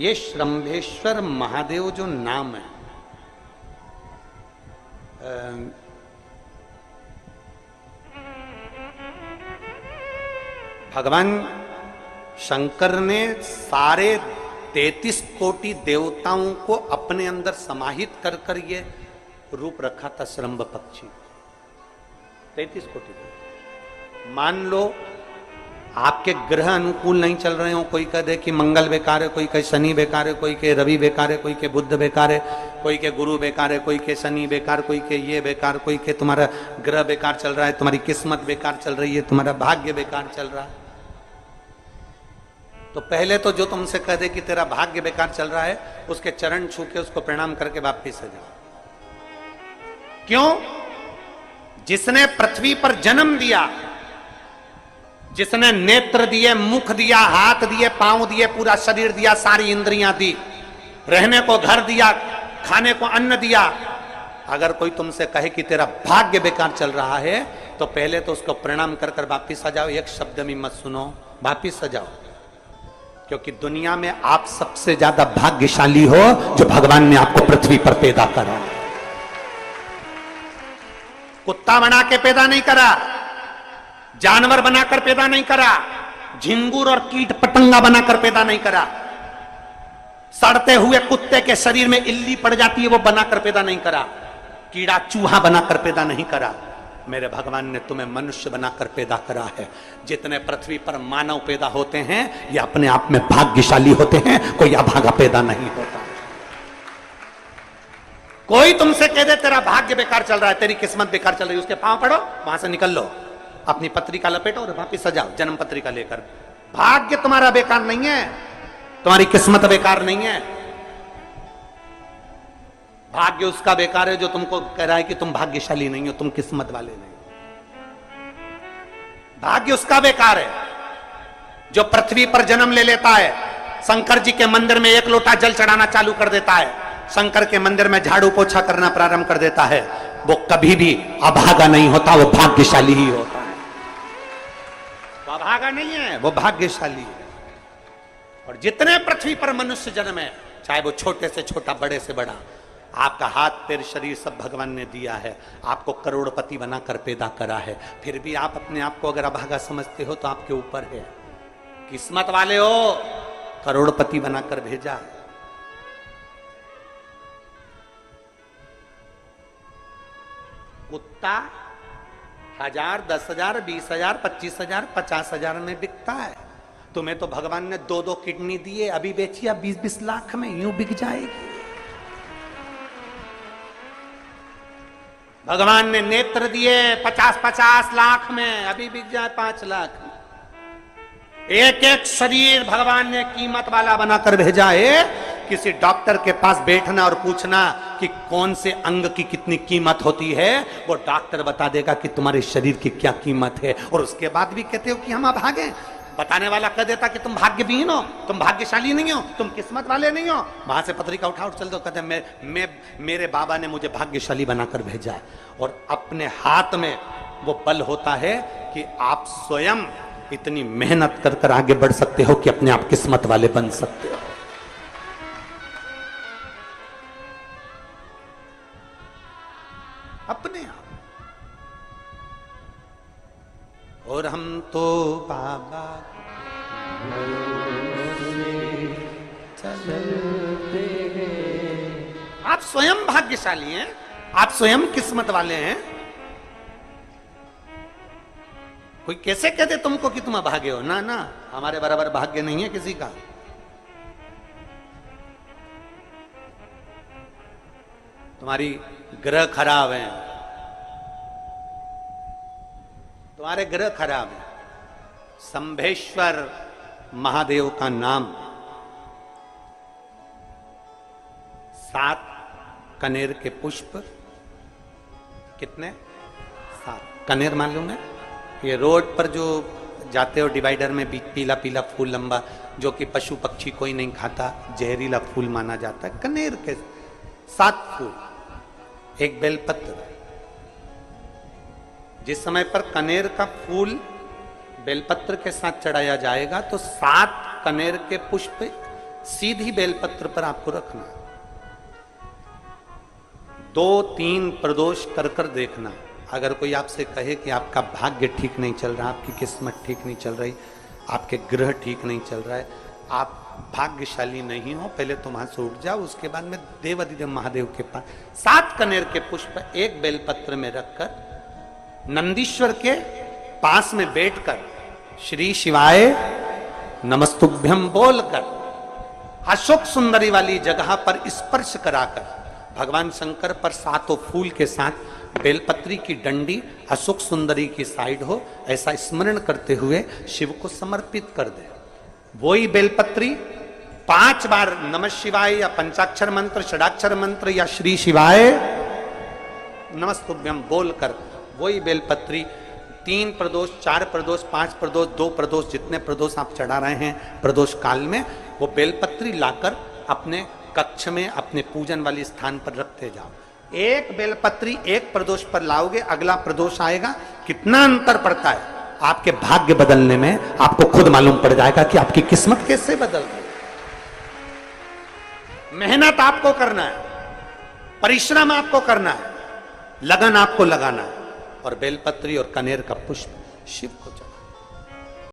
ये श्रंभेश्वर महादेव जो नाम है, भगवान शंकर ने सारे 33 कोटि देवताओं को अपने अंदर समाहित कर कर ये रूप रखा था श्रंभ पक्षी। 33 कोटि। मान लो आपके ग्रह अनुकूल नहीं चल रहे हो, कोई कह दे कि मंगल बेकार है, कोई कहे शनि बेकार है, कोई के रवि बेकार है, कोई के बुध बेकार है, कोई के गुरु बेकार है, कोई के शनि बेकार, कोई के ये बेकार, कोई के तुम्हारा ग्रह बेकार चल रहा है, तुम्हारी किस्मत बेकार चल रही है, तुम्हारा भाग्य बेकार चल रहा है। तो पहले तो जो तुमसे कह दे कि तेरा भाग्य बेकार चल रहा है, उसके चरण छू के उसको प्रणाम करके वापिस आ जाओ। क्यों? जिसने पृथ्वी पर जन्म दिया, जिसने नेत्र दिए, मुख दिया, हाथ दिए, पांव दिए, पूरा शरीर दिया, सारी इंद्रियां दी, रहने को घर दिया, खाने को अन्न दिया, अगर कोई तुमसे कहे कि तेरा भाग्य बेकार चल रहा है, तो पहले तो उसको प्रणाम कर कर वापिस आ जाओ। एक शब्द में मत सुनो, वापिस आ जाओ। क्योंकि दुनिया में आप सबसे ज्यादा भाग्यशाली हो जो भगवान ने आपको पृथ्वी पर पैदा करा। कुत्ता बना के पैदा नहीं करा, जानवर बनाकर पैदा नहीं करा, झिंगुर और कीट पतंगा बनाकर पैदा नहीं करा, सड़ते हुए कुत्ते के शरीर में इल्ली पड़ जाती है वो बनाकर पैदा नहीं करा, कीड़ा चूहा बनाकर पैदा नहीं करा। मेरे भगवान ने तुम्हें मनुष्य बनाकर पैदा करा है। जितने पृथ्वी पर मानव पैदा होते हैं ये अपने आप में भाग्यशाली होते हैं, कोई अभागा पैदा नहीं होता। कोई तुमसे कह दे तेरा भाग्य बेकार चल रहा है, तेरी किस्मत बेकार चल रही है, उसके पांव पड़ो, वहां से निकल लो, अपनी पत्रिका लपेटो और वापिस सजाओ जन्म पत्रिका लेकर। भाग्य तुम्हारा बेकार नहीं है, तुम्हारी किस्मत बेकार नहीं है। भाग्य उसका बेकार है जो तुमको कह रहा है कि तुम भाग्यशाली नहीं हो, तुम किस्मत वाले नहीं। भाग्य उसका बेकार है जो पृथ्वी पर जन्म ले लेता है, शंकर जी के मंदिर में 1 लोटा जल चढ़ाना चालू कर देता है, शंकर के मंदिर में झाड़ू पोछा करना प्रारंभ कर देता है, वो कभी भी अभागा नहीं होता, वो भाग्यशाली ही होता है। वो अभागा नहीं है, वो भाग्यशाली है। और जितने पृथ्वी पर मनुष्य जन्म है, चाहे वो छोटे से छोटा, बड़े से बड़ा, आपका हाथ पैर शरीर सब भगवान ने दिया है, आपको करोड़पति बनाकर पैदा करा है, फिर भी आप अपने आप को अगर अभागा समझते हो तो आपके ऊपर है। किस्मत वाले हो, करोड़पति बनाकर भेजा है। कुत्ता 1000, 10,000, 20,000, 25,000, 50,000 में बिकता है। तुम्हें तो भगवान ने 2-2 किडनी दिए, अभी बेचिए 20-20 लाख में, यूं बिक जाएगी। भगवान ने नेत्र दिए 50-50 लाख में, अभी बिक जाए 5 लाख में। एक एक शरीर भगवान ने कीमत वाला बनाकर भेजा है। किसी डॉक्टर के पास बैठना और पूछना कि कौन से अंग की कितनी कीमत होती है, वो डॉक्टर बता देगा कि तुम्हारे शरीर की क्या कीमत है। और उसके बाद भी कहते हो कि हम अभागे। बताने वाला कह देता कि तुम भाग्यहीन हो, तुम भाग्यशाली नहीं हो, तुम किस्मत वाले नहीं हो। वहां से पत्रिका उठा चल दो, कहते मेरे बाबा ने मुझे भाग्यशाली बनाकर भेजा है। और अपने हाथ में वो बल होता है कि आप स्वयं इतनी मेहनत कर कर आगे बढ़ सकते हो कि अपने आप किस्मत वाले बन सकते हो। अपने आप। और हम तो बाबा चलते हैं। आप स्वयं भाग्यशाली हैं, आप स्वयं किस्मत वाले हैं। कोई कैसे कहते तुमको कि तुम अभागे हो? ना ना, हमारे बराबर भाग्य नहीं है किसी का। तुम्हारी ग्रह खराब है, तुम्हारे ग्रह खराब है। शंभेश्वर महादेव का नाम 7 कनेर के पुष्प, कितने? 7 कनेर मालूम है? ये रोड पर जो जाते हो डिवाइडर में पीला पीला फूल लंबा, जो कि पशु पक्षी कोई नहीं खाता, जहरीला फूल माना जाता है। कनेर के 7 फूल, एक बेलपत्र। जिस समय पर कनेर का फूल बेलपत्र के साथ चढ़ाया जाएगा तो 7 कनेर के पुष्प सीधी बेलपत्र पर आपको रखना, 2-3 प्रदोष कर कर देखना। अगर कोई आपसे कहे कि आपका भाग्य ठीक नहीं चल रहा, आपकी किस्मत ठीक नहीं चल रही, आपके ग्रह ठीक नहीं चल रहा है, आप भाग्यशाली नहीं हो, पहले तो वहां से उठ जाओ। उसके बाद में देवाधिदेव महादेव के पास 7 कनेर के पुष्प एक बेलपत्र में रखकर नंदीश्वर के पास में बैठकर श्री शिवाय नमस्तुभ्यम बोलकर अशोक सुंदरी वाली जगह पर स्पर्श कराकर भगवान शंकर पर 7 फूल के साथ बेलपत्री की डंडी अशोक सुंदरी की साइड हो, ऐसा स्मरण करते हुए शिव को समर्पित कर दे। वही बेलपत्री 5 बार नमः शिवाय या पंचाक्षर मंत्र, षडाक्षर मंत्र या श्री शिवाय नमस्तुभ्यम बोलकर वही बेलपत्री 3 प्रदोष, 4 प्रदोष, 5 प्रदोष, 2 प्रदोष, जितने प्रदोष आप चढ़ा रहे हैं प्रदोष काल में, वो बेलपत्री लाकर अपने कक्ष में अपने पूजन वाले स्थान पर रखते जाओ। एक बेलपत्री एक प्रदोष पर लाओगे, अगला प्रदोष आएगा, कितना अंतर पड़ता है आपके भाग्य बदलने में, आपको खुद मालूम पड़ जाएगा कि आपकी किस्मत कैसे बदल गई। मेहनत आपको करना है, परिश्रम आपको करना है, लगन आपको लगाना है, और बेलपत्री और कनेर का पुष्प शिव को चढ़ा।